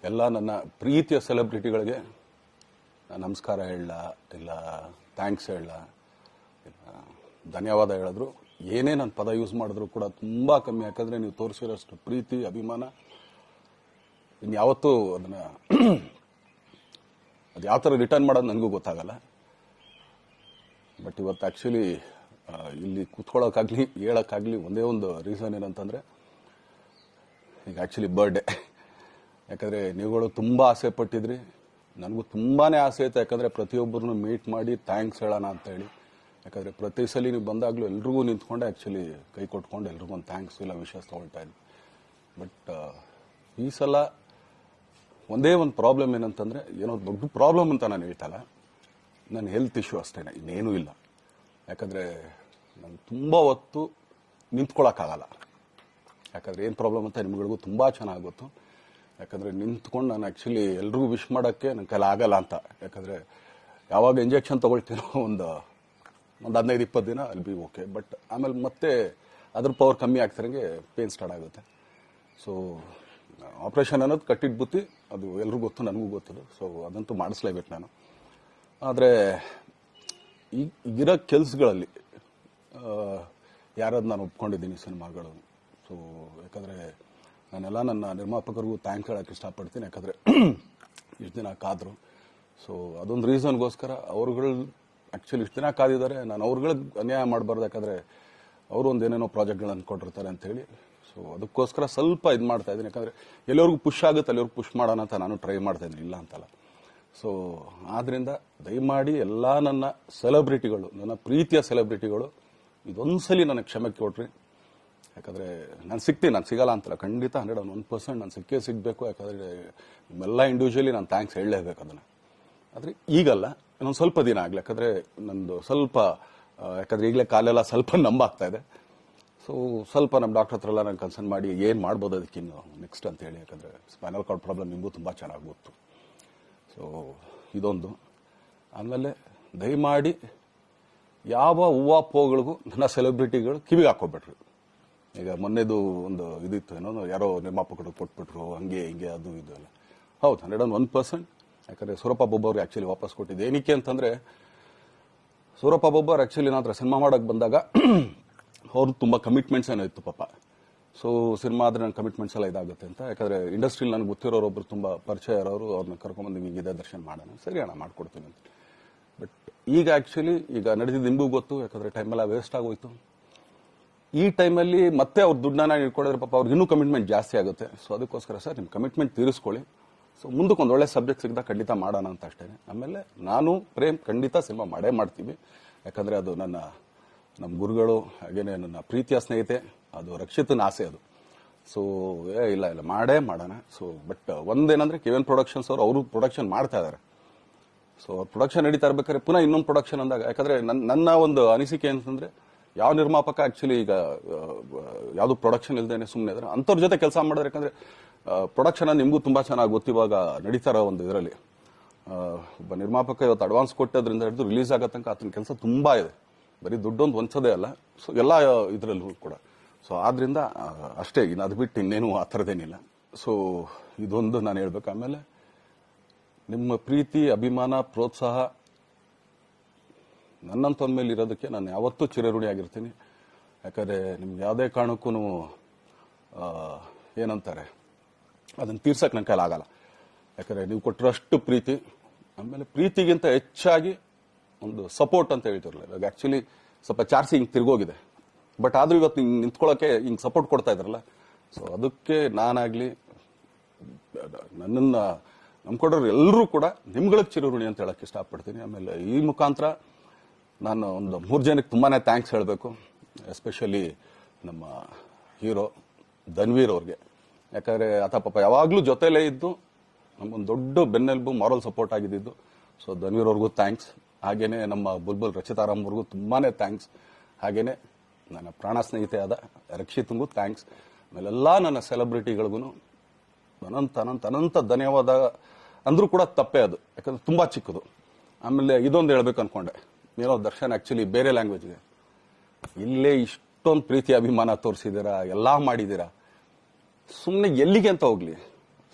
ಎಲ್ಲ ನನ್ನ ಪ್ರೀತಿಯ ಸೆಲೆಬ್ರಿಟಿಗಳಿಗೆ ನಮಸ್ಕಾರ ಹೇಳ ಇಲ್ಲ ಥ್ಯಾಂಕ್ಸ್ ಹೇಳ ಇಲ್ಲ ಧನ್ಯವಾದ ಹೇಳಿದ್ರು ಏನೇ ನನ್ನ ಪದ ಯೂಸ್ ಮಾಡಿದ್ರು ಕೂಡ ತುಂಬ ಕಮ್ಮಿ. ಯಾಕಂದರೆ ನೀವು ತೋರಿಸಿರೋಷ್ಟು ಪ್ರೀತಿ ಅಭಿಮಾನ ಇನ್ಯಾವತ್ತೂ ಅದನ್ನು ಅದು ಯಾವ ಥರ ರಿಟರ್ನ್ ಮಾಡೋದು ನನಗೂ ಗೊತ್ತಾಗಲ್ಲ. ಬಟ್ ಇವತ್ತು ಆ್ಯಕ್ಚುಲಿ ಇಲ್ಲಿ ಕೂತ್ಕೊಳ್ಳೋಕ್ಕಾಗಲಿ ಹೇಳೋಕ್ಕಾಗಲಿ ಒಂದೇ ಒಂದು ರೀಸನ್ ಏನಂತಂದರೆ ಈಗ ಆ್ಯಕ್ಚುಲಿ ಬರ್ಡೇ. ಯಾಕಂದರೆ ನೀವುಗಳು ತುಂಬ ಆಸೆ ಪಟ್ಟಿದ್ರಿ, ನನಗೂ ತುಂಬಾ ಆಸೆ ಇತ್ತು. ಯಾಕಂದರೆ ಪ್ರತಿಯೊಬ್ಬರನ್ನು ಮೀಟ್ ಮಾಡಿ ಥ್ಯಾಂಕ್ಸ್ ಹೇಳೋಣ ಅಂತೇಳಿ. ಯಾಕಂದರೆ ಪ್ರತಿ ಸಲ ನೀವು ಬಂದಾಗಲೂ ಎಲ್ರಿಗೂ ನಿಂತ್ಕೊಂಡೆ ಆ್ಯಕ್ಚುಲಿ ಕೈ ಕೊಟ್ಕೊಂಡು ಎಲ್ರಿಗೂ ಒಂದು ಥ್ಯಾಂಕ್ಸ್ ಇಲ್ಲ ವಿಶಸ್ ತೊಗೊಳ್ತಾ ಇದ್ವಿ. ಬಟ್ ಈ ಸಲ ಒಂದೇ ಒಂದು ಪ್ರಾಬ್ಲಮ್ ಏನಂತಂದರೆ, ಏನೋ ದೊಡ್ಡ ಪ್ರಾಬ್ಲಮ್ ಅಂತ ನಾನು ಹೇಳ್ತಲ್ಲ, ನನ್ನ ಹೆಲ್ತ್ ಇಶ್ಯೂ ಅಷ್ಟೇ, ಇನ್ನೇನೂ ಇಲ್ಲ. ಯಾಕಂದರೆ ನಾನು ತುಂಬ ಹೊತ್ತು ನಿಂತ್ಕೊಳ್ಳೋಕ್ಕಾಗಲ್ಲ. ಯಾಕಂದರೆ ಏನು ಪ್ರಾಬ್ಲಮ್ ಅಂತ ನಿಮ್ಗಳಿಗೂ ತುಂಬ ಚೆನ್ನಾಗಿ ಗೊತ್ತು. ಯಾಕಂದರೆ ನಿಂತ್ಕೊಂಡು ನಾನು ಆ್ಯಕ್ಚುಲಿ ಎಲ್ರಿಗೂ ವಿಶ್ ಮಾಡೋಕ್ಕೆ ನನ್ನ ಕೈಲಿ ಆಗಲ್ಲ ಅಂತ. ಯಾಕಂದರೆ ಯಾವಾಗ ಇಂಜೆಕ್ಷನ್ ತೊಗೊಳ್ತೀನೋ ಒಂದು 15-20 ದಿನ ಅಲ್ಲಿ ಬಿ ಓಕೆ. ಬಟ್ ಆಮೇಲೆ ಮತ್ತೆ ಅದ್ರ ಪವರ್ ಕಮ್ಮಿ ಆಗ್ತಿರಂಗೆ ಪೇನ್ ಸ್ಟಾರ್ಟ್ ಆಗುತ್ತೆ. ಸೊ ಆಪ್ರೇಷನ್ ಅನ್ನೋದು ಕಟ್ಟಿಟ್ಟು ಬುತ್ತಿ, ಅದು ಎಲ್ರಿಗೂ ಗೊತ್ತು, ನನಗೂ ಗೊತ್ತದು. ಸೊ ಅದಂತೂ ಮಾಡಿಸ್ಲೇಬೇಕು ನಾನು. ಆದರೆ ಈಗಿರೋ ಕೆಲಸಗಳಲ್ಲಿ ಯಾರಾದ್ರು ನಾನು ಒಪ್ಕೊಂಡಿದ್ದೀನಿ ಸಿನಿಮಾಗಳು. ಸೊ ಯಾಕಂದರೆ ನಾನೆಲ್ಲ ನನ್ನ ನಿರ್ಮಾಪಕರಿಗೂ ಥ್ಯಾಂಕ್ಸ್ ಹೇಳೋಕ್ಕೆ ಇಷ್ಟಪಡ್ತೀನಿ. ಯಾಕಂದರೆ ಇಷ್ಟು ದಿನ ಕಾದರು. ಸೊ ಅದೊಂದು ರೀಸನ್ಗೋಸ್ಕರ ಅವ್ರುಗಳು ಆ್ಯಕ್ಚುಲಿ ಇಷ್ಟು ದಿನ ಕಾದಿದ್ದಾರೆ. ನಾನು ಅವ್ರುಗಳಿಗೆ ಅನ್ಯಾಯ ಮಾಡಬಾರ್ದು. ಯಾಕಂದರೆ ಅವರು ಒಂದು ಏನೇನೋ ಪ್ರಾಜೆಕ್ಟ್ಗಳನ್ನು ಕೊಟ್ಟಿರ್ತಾರೆ ಅಂಥೇಳಿ. ಸೊ ಅದಕ್ಕೋಸ್ಕರ ಸ್ವಲ್ಪ ಇದು ಮಾಡ್ತಾ ಇದ್ದೀನಿ. ಯಾಕಂದರೆ ಎಲ್ಲರಿಗೂ ಪುಷ್ ಆಗುತ್ತೆ ಅಲ್ಲಿವ್ರಿಗೆ ಪುಷ್ ಮಾಡೋಣ ಅಂತ ನಾನು ಟ್ರೈ ಮಾಡ್ತಾ ಇದ್ದೀನಿ, ಇಲ್ಲ ಅಂತಲ್ಲ. ಸೊ ಆದ್ದರಿಂದ ದಯಮಾಡಿ ಎಲ್ಲ ನನ್ನ ಸೆಲೆಬ್ರಿಟಿಗಳು, ನನ್ನ ಪ್ರೀತಿಯ ಸೆಲೆಬ್ರಿಟಿಗಳು, ಇದೊಂದ್ಸಲಿ ನನಗೆ ಕ್ಷಮೆ ಕೊಡ್ರಿ. ಯಾಕಂದರೆ ನಾನು ಸಿಗ್ತೀನಿ, ನಾನು ಸಿಗಲ್ಲ ಅಂತಲ್ಲ, ಖಂಡಿತ 101% ನಾನು ಸಿಕ್ಕೇ ಸಿಗಬೇಕು. ಯಾಕಂದರೆ ನಿಮ್ಮೆಲ್ಲ ಇಂಡಿವಿಜುವಲಿ ನಾನು ಥ್ಯಾಂಕ್ಸ್ ಹೇಳಲೇಬೇಕು ಅದನ್ನು. ಆದರೆ ಈಗಲ್ಲ, ಇನ್ನೊಂದು ಸ್ವಲ್ಪ ದಿನ ಆಗಲಿ. ಯಾಕಂದರೆ ನಂದು ಸ್ವಲ್ಪ ಯಾಕಂದರೆ ಈಗಲೇ ಕಾಲೆಲ್ಲ ಸ್ವಲ್ಪ ನಂಬಾಗ್ತಾ ಇದೆ. ಸೊ ಸ್ವಲ್ಪ ನಮ್ಮ ಡಾಕ್ಟರ್ ಹತ್ರ ಎಲ್ಲ ನಾನು ಕನ್ಸರ್ನ್ ಮಾಡಿ ಏನು ಮಾಡ್ಬೋದು ಅದಕ್ಕಿನ್ನು ನೆಕ್ಸ್ಟ್ ಅಂತೇಳಿ. ಯಾಕಂದರೆ ಸ್ಪೈನಲ್ ಕಾರ್ಡ್ ಪ್ರಾಬ್ಲಮ್ ನಿಮಗೂ ತುಂಬ ಚೆನ್ನಾಗಿ ಗೊತ್ತು. ಸೊ ಇದೊಂದು. ಆಮೇಲೆ ದಯಮಾಡಿ ಯಾವ ಹೂವಾಪೋಗಳಿಗೂ ನನ್ನ ಸೆಲೆಬ್ರಿಟಿಗಳು ಕಿವಿಗೆ ಹಾಕೋಬಿಟ್ರು. ಈಗ ಮೊನ್ನೆದು ಒಂದು ಇದಿತ್ತು, ಏನೋ ಯಾರೋ ನಿರ್ಮಾಪಕರು ಕೊಟ್ಬಿಟ್ರು, ಹಂಗೆ ಹಿಂಗೆ ಅದು ಇದು ಎಲ್ಲ. ಹೌದು, 101%. ಯಾಕಂದರೆ ಸೂರಪ್ಪ ಬೊಬ್ಬವ್ರು ಆ್ಯಕ್ಚುಲಿ ವಾಪಸ್ ಕೊಟ್ಟಿದ್ದು ಏನಕ್ಕೆ ಅಂತಂದರೆ, ಸೂರಪ್ಪ ಬೊಬ್ಬರು ಆ್ಯಕ್ಚುಲಿ ನಾನು ಸಿನಿಮಾ ಮಾಡೋಕ್ಕೆ ಬಂದಾಗ ಅವ್ರು ತುಂಬ ಕಮಿಟ್ಮೆಂಟ್ಸ್ ಏನೋ ಇತ್ತು ಪಾಪ. ಸೊ ಸಿನಿಮಾ ಆದರೆ ನನ್ನ ಕಮಿಟ್ಮೆಂಟ್ಸ್ ಎಲ್ಲ ಇದಾಗುತ್ತೆ ಅಂತ. ಯಾಕಂದರೆ ಇಂಡಸ್ಟ್ರಿಲಿ ನನಗೆ ಗೊತ್ತಿರೋರೊಬ್ಬರು ತುಂಬ ಪರಿಚಯ ಇರೋರು, ಅವ್ರನ್ನ ಕರ್ಕೊಂಬಂದು ಹಿಂಗಿದೆ ದರ್ಶನ ಮಾಡೋಣ, ಸರಿ ಅಣ್ಣ ಮಾಡ್ಕೊಡ್ತೀನಿ ಅಂತ. ಬಟ್ ಈಗ ಆ್ಯಕ್ಚುಲಿ ಈಗ ನಡೆದಿದ್ದು ನಿಮಗೂ ಗೊತ್ತು. ಯಾಕಂದರೆ ಟೈಮೆಲ್ಲ ವೇಸ್ಟ್ ಆಗೋಯ್ತು. ಈ ಟೈಮಲ್ಲಿ ಮತ್ತೆ ಅವ್ರ ದುಡ್ಡನ್ನ ಇಟ್ಕೊಂಡಿದ್ರೆ ಪಾಪ ಅವ್ರಿಗೆ ಇನ್ನೂ ಕಮಿಟ್ಮೆಂಟ್ ಜಾಸ್ತಿ ಆಗುತ್ತೆ. ಸೊ ಅದಕ್ಕೋಸ್ಕರ ಸರ್ ನಿಮ್ಮ ಕಮಿಟ್ಮೆಂಟ್ ತೀರಿಸ್ಕೊಳ್ಳಿ. ಸೊ ಮುಂದಕ್ಕೆ ಒಂದು ಒಳ್ಳೆ ಸಬ್ಜೆಕ್ಟ್ ಸಿಗ್ದಾಗ ಖಂಡಿತ ಮಾಡೋಣ ಅಂತ ಅಷ್ಟೇ. ಆಮೇಲೆ ನಾನು ಪ್ರೇಮ್ ಖಂಡಿತ ಸಿನಿಮಾ ಮಾಡೇ ಮಾಡ್ತೀವಿ. ಯಾಕಂದರೆ ಅದು ನಮ್ಮ ಗುರುಗಳು, ಹಾಗೇನೆ ನನ್ನ ಪ್ರೀತಿಯ ಸ್ನೇಹಿತೆ, ಅದು ರಕ್ಷಿತನ ಆಸೆ ಅದು. ಸೊ ಇಲ್ಲ ಮಾಡೇ ಮಾಡೋಣ. ಸೊ ಬಟ್ ಒಂದೇನಂದ್ರೆ KVN ಪ್ರೊಡಕ್ಷನ್ಸ್ ಅವರು ಪ್ರೊಡಕ್ಷನ್ ಮಾಡ್ತಾ ಇದ್ದಾರೆ. ಸೊ ಅವ್ರ ಪ್ರೊಡಕ್ಷನ್ ನಡೀತಾ ಇರ್ಬೇಕಾದ್ರೆ ಪುನಃ ಇನ್ನೊಂದು ಪ್ರೊಡಕ್ಷನ್ ಅಂದಾಗ, ಯಾಕಂದರೆ ನನ್ನ ಒಂದು ಅನಿಸಿಕೆ ಅಂತಂದರೆ, ಯಾವ ನಿರ್ಮಾಪಕ ಆ್ಯಕ್ಚುಲಿ ಈಗ ಯಾವುದು ಪ್ರೊಡಕ್ಷನ್ ಇಲ್ದೇನೆ ಸುಮ್ಮನೆ ಇದ್ದಾರೆ ಅಂಥವ್ರ ಜೊತೆ ಕೆಲಸ ಮಾಡಿದ್ರೆ. ಯಾಕಂದರೆ ಪ್ರೊಡಕ್ಷನ್ ನಿಮಗೂ ತುಂಬ ಚೆನ್ನಾಗಿ ಗೊತ್ತು. ಇವಾಗ ನಡೀತಾ ಇರೋ ಒಂದು ಇದರಲ್ಲಿ ಒಬ್ಬ ನಿರ್ಮಾಪಕ ಇವತ್ತು ಅಡ್ವಾನ್ಸ್ ಕೊಟ್ಟೋದ್ರಿಂದ ಹಿಡಿದು ರಿಲೀಸ್ ಆಗೋ ತನಕ ಆತನ ಕೆಲಸ ತುಂಬ ಇದೆ. ಬರೀ ದುಡ್ಡೊಂದು ಹೊಂಚೋದೇ ಅಲ್ಲ, ಸೊ ಎಲ್ಲ ಇದರಲ್ಲೂ ಕೂಡ. ಸೊ ಆದ್ರಿಂದ ಅಷ್ಟೇ, ಇನ್ನು ಅದು ಬಿಟ್ಟು ಇನ್ನೇನು ಆ ಥರದ್ದೇನಿಲ್ಲ. ಸೊ ಇದೊಂದು ನಾನು ಹೇಳ್ಬೇಕು. ಆಮೇಲೆ ನಿಮ್ಮ ಪ್ರೀತಿ, ಅಭಿಮಾನ, ಪ್ರೋತ್ಸಾಹ ನನ್ನಂತಂದ ಮೇಲೆ ಇರೋದಕ್ಕೆ ನಾನು ಯಾವತ್ತೂ ಚಿರಋಣಿಯಾಗಿರ್ತೀನಿ. ಯಾಕಂದರೆ ನಿಮ್ಗೆ ಯಾವುದೇ ಕಾರಣಕ್ಕೂ ಏನಂತಾರೆ ಅದನ್ನು ತೀರ್ಸಕ್ಕೆ ನನ್ನ ಕೈಲಿ ಆಗಲ್ಲ. ಯಾಕಂದರೆ ನೀವು ಕೊಟ್ಟಿರೋಷ್ಟು ಪ್ರೀತಿ, ಆಮೇಲೆ ಪ್ರೀತಿಗಿಂತ ಹೆಚ್ಚಾಗಿ ಒಂದು ಸಪೋರ್ಟ್ ಅಂತ ಹೇಳ್ತಿರಲ್ಲ. ಇವಾಗ ಆ್ಯಕ್ಚುಲಿ ಸ್ವಲ್ಪ ಚಾರ್ಜ್ ಹಿಂಗೆ ತಿರ್ಗೋಗಿದೆ. ಬಟ್ ಆದರೂ ಇವತ್ತು ಹಿಂಗೆ ನಿಂತ್ಕೊಳ್ಳೋಕ್ಕೆ ಹಿಂಗೆ ಸಪೋರ್ಟ್ ಕೊಡ್ತಾ ಇದ್ದಾರಲ್ಲ. ಸೊ ಅದಕ್ಕೆ ನಾನಾಗಲಿ ನನ್ನನ್ನು ನಂಬ್ಕೊಡೋರು ಎಲ್ಲರೂ ಕೂಡ ನಿಮ್ಗಳಿಗೆ ಚಿರಋಣಿ ಅಂತ ಹೇಳಕ್ಕೆ ಇಷ್ಟಪಡ್ತೀನಿ. ಆಮೇಲೆ ಈ ಮುಖಾಂತರ ನಾನು ಒಂದು 3 ಜನಕ್ಕೆ ತುಂಬಾ ಥ್ಯಾಂಕ್ಸ್ ಹೇಳಬೇಕು. ಎಸ್ಪೆಷಲಿ ನಮ್ಮ ಹೀರೋ ಧನ್ವೀರ್ ಅವ್ರಿಗೆ. ಯಾಕಂದರೆ ಆತ ಪಾಪ ಯಾವಾಗಲೂ ಜೊತೆಲೇ ಇದ್ದು ನಮಗೊಂದು ದೊಡ್ಡ ಬೆನ್ನೆಲುಬು, ಮಾರಲ್ ಸಪೋರ್ಟ್ ಆಗಿದ್ದು. ಸೊ ಧನ್ವೀರ್ ಅವ್ರಿಗೂ ಥ್ಯಾಂಕ್ಸ್. ಹಾಗೇನೆ ನಮ್ಮ ಬುಲ್ಬುಲ್ ರಚಿತಾರಾಮ್ ಅವ್ರಿಗೂ ತುಂಬಾ ಥ್ಯಾಂಕ್ಸ್. ಹಾಗೇನೆ ನನ್ನ ಪ್ರಾಣ ಸ್ನೇಹಿತೆ ಆದ ರಕ್ಷಿತಂಗೂ ಥ್ಯಾಂಕ್ಸ್. ಆಮೇಲೆಲ್ಲ ನನ್ನ ಸೆಲೆಬ್ರಿಟಿಗಳಿಗೂ ಅನಂತ ಧನ್ಯವಾದ ಅಂದರೂ ಕೂಡ ತಪ್ಪೇ ಅದು. ಯಾಕಂದ್ರೆ ತುಂಬ ಚಿಕ್ಕದು. ಆಮೇಲೆ ಇದೊಂದು ಹೇಳ್ಬೇಕು ಅನ್ಕೊಂಡೆ, ಏನೋ ದರ್ಶನ್ ಆ್ಯಕ್ಚುಲಿ ಬೇರೆ ಲ್ಯಾಂಗ್ವೇಜ್ಗೆ ಇಲ್ಲೇ ಇಷ್ಟೊಂದು ಪ್ರೀತಿ ಅಭಿಮಾನ ತೋರಿಸಿದ್ದೀರಾ, ಎಲ್ಲ ಮಾಡಿದ್ದೀರಾ, ಸುಮ್ಮನೆ ಎಲ್ಲಿಗೆ ಅಂತ ಹೋಗ್ಲಿ.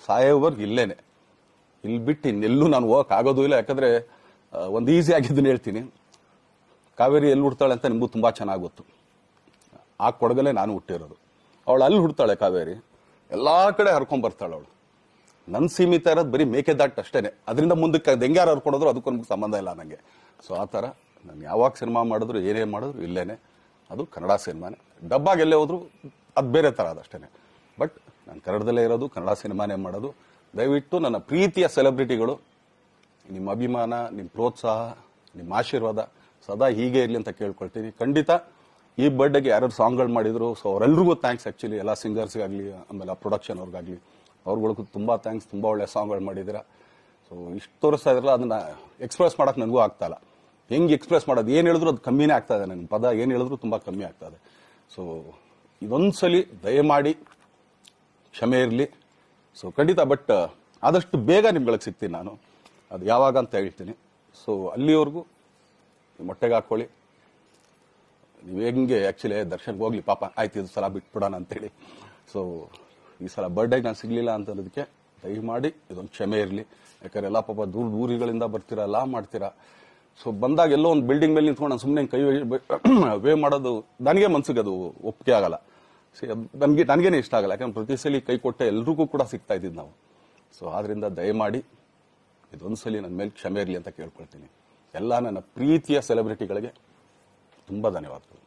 ಸಾಯೋವರ್ಗು ಇಲ್ಲೇನೆ, ಇಲ್ಲಿ ಬಿಟ್ಟು ಇನ್ನೆಲ್ಲೂ ನಾನು ಹೋಗಕ್ ಆಗೋದು ಇಲ್ಲ. ಯಾಕಂದ್ರೆ ಒಂದು ಈಸಿ ಆಗಿದ್ದನ್ನು ಹೇಳ್ತೀನಿ, ಕಾವೇರಿ ಎಲ್ಲಿ ಹುಡ್ತಾಳೆ ಅಂತ ನಿಮಗೂ ತುಂಬಾ ಚೆನ್ನಾಗಿ ಗೊತ್ತು. ಆ ಕೊಡಗಲ್ಲೇ ನಾನು ಹುಟ್ಟಿರೋದು. ಅವಳು ಅಲ್ಲಿ ಹುಡ್ತಾಳೆ ಕಾವೇರಿ, ಎಲ್ಲಾ ಕಡೆ ಹರ್ಕೊಂಡ್ ಬರ್ತಾಳೆ ಅವಳು. ನನ್ ಸೀಮಿತ ಇರೋದು ಬರೀ ಮೇಕೆದಾಟ್ ಅಷ್ಟೇನೆ, ಅದರಿಂದ ಮುಂದಕ್ಕೆ ಅದು ಹೆಂಗ್ಯಾರು ಹರ್ಕೊಡೋದ್ರು ಅದಕ್ಕೂ ನಮ್ಗೆ ಸಂಬಂಧ ಇಲ್ಲ ನನಗೆ. ಸೊ ಆ ಥರ ನಾನು ಯಾವಾಗ ಸಿನಿಮಾ ಮಾಡಿದ್ರು ಏನೇ ಮಾಡಿದ್ರು ಇಲ್ಲೇನೆ, ಅದು ಕನ್ನಡ ಸಿನಿಮಾನೇ. ಡಬ್ಬಾಗಿ ಎಲ್ಲೇ ಹೋದ್ರು ಅದು ಬೇರೆ ಥರ ಅದಷ್ಟೇನೆ. ಬಟ್ ನಾನು ಕನ್ನಡದಲ್ಲೇ ಇರೋದು, ಕನ್ನಡ ಸಿನಿಮಾನೇ ಮಾಡೋದು. ದಯವಿಟ್ಟು ನನ್ನ ಪ್ರೀತಿಯ ಸೆಲೆಬ್ರಿಟಿಗಳು, ನಿಮ್ಮ ಅಭಿಮಾನ, ನಿಮ್ಮ ಪ್ರೋತ್ಸಾಹ, ನಿಮ್ಮ ಆಶೀರ್ವಾದ ಸದಾ ಹೀಗೆ ಇರಲಿ ಅಂತ ಕೇಳ್ಕೊಳ್ತೀನಿ. ಖಂಡಿತ ಈ ಬರ್ಡೇಗೆ ಯಾರ್ಯಾರು ಸಾಂಗ್ಗಳು ಮಾಡಿದ್ರು, ಸೊ ಅವರೆಲ್ರಿಗೂ ಥ್ಯಾಂಕ್ಸ್. ಆ್ಯಕ್ಚುಲಿ ಎಲ್ಲ ಸಿಂಗರ್ಸ್ಗಾಗಲಿ, ಆಮೇಲೆ ಪ್ರೊಡಕ್ಷನ್ ಅವ್ರಿಗಾಗಲಿ, ಅವ್ರಗಳಿಗೂ ತುಂಬಾ ಥ್ಯಾಂಕ್ಸ್. ತುಂಬ ಒಳ್ಳೆ ಸಾಂಗ್ಗಳು ಮಾಡಿದ್ದೀರಾ. ಸೊ ಇಷ್ಟು ತೋರಿಸ್ತಾ ಇದ್ರಲ್ಲ, ಅದನ್ನ ಎಕ್ಸ್ಪ್ರೆಸ್ ಮಾಡಕ್ಕೆ ನನಗೂ ಆಗ್ತಾ ಇಲ್ಲ. ಹೆಂಗೆ ಎಕ್ಸ್ಪ್ರೆಸ್ ಮಾಡೋದು, ಏನು ಹೇಳಿದ್ರು ಅದು ಕಮ್ಮಿನೇ ಆಗ್ತಾ ಇದೆ. ನನ್ನ ಪದ ಏನು ಹೇಳಿದ್ರು ತುಂಬ ಕಮ್ಮಿ ಆಗ್ತಾ ಇದೆ. ಸೊ ಇದೊಂದ್ಸಲಿ ದಯಮಾಡಿ ಕ್ಷಮೆ ಇರಲಿ. ಸೊ ಖಂಡಿತ, ಬಟ್ ಆದಷ್ಟು ಬೇಗ ನಿಮ್ಗಳಿಗೆ ಸಿಗ್ತೀನಿ ನಾನು, ಅದು ಯಾವಾಗ ಅಂತ ಹೇಳ್ತೀನಿ. ಸೊ ಅಲ್ಲಿವರೆಗೂ ಮೊಟ್ಟೆಗೆ ಹಾಕೊಳ್ಳಿ. ನೀವು ಹೆಂಗೆ ಆ್ಯಕ್ಚುಲಿ ದರ್ಶನ್ಗೆ ಹೋಗ್ಲಿ ಪಾಪ, ಆಯ್ತು ಇದು ಸಲ ಬಿಟ್ಬಿಡೋಣ ಅಂತೇಳಿ. ಸೊ ಈ ಸಲ ಬರ್ಡೇಗೆ ನಾನು ಸಿಗಲಿಲ್ಲ ಅಂತನ್ನೋದಕ್ಕೆ ದಯಮಾಡಿ ಇದೊಂದು ಕ್ಷಮೆ ಇರಲಿ. ಯಾಕಂದ್ರೆ ಎಲ್ಲ ಪಾಪ ದೂರಗಳಿಂದ ಬರ್ತೀರಾ, ಎಲ್ಲ ಮಾಡ್ತೀರಾ. ಸೊ ಬಂದಾಗ ಎಲ್ಲೋ ಒಂದು ಬಿಲ್ಡಿಂಗ್ ಮೇಲೆ ನಿಂತ್ಕೊಂಡು ನಾನು ಸುಮ್ಮನೆ ಕೈ ವೇ ಮಾಡೋದು ನನಗೆ ಮನ್ಸಿಗೆ ಅದು ಒಪ್ಪಿಗೆ ಆಗಲ್ಲ. ನನಗೇನೆ ಇಷ್ಟ ಆಗಲ್ಲ. ಯಾಕಂದ್ರೆ ಪ್ರತಿ ಸಲ ಕೈ ಕೊಟ್ಟೆ ಎಲ್ರಿಗೂ ಕೂಡ ಸಿಗ್ತಾ ಇದ್ದಿದ್ದು ನಾವು. ಸೊ ಆದ್ರಿಂದ ದಯಮಾಡಿ ಇದೊಂದ್ಸಲಿ ನನ್ನ ಮೇಲೆ ಕ್ಷಮೆ ಇರಲಿ ಅಂತ ಕೇಳ್ಕೊಳ್ತೀನಿ. ಎಲ್ಲ ನನ್ನ ಪ್ರೀತಿಯ ಸೆಲೆಬ್ರಿಟಿಗಳಿಗೆ ತುಂಬ ಧನ್ಯವಾದಗಳು.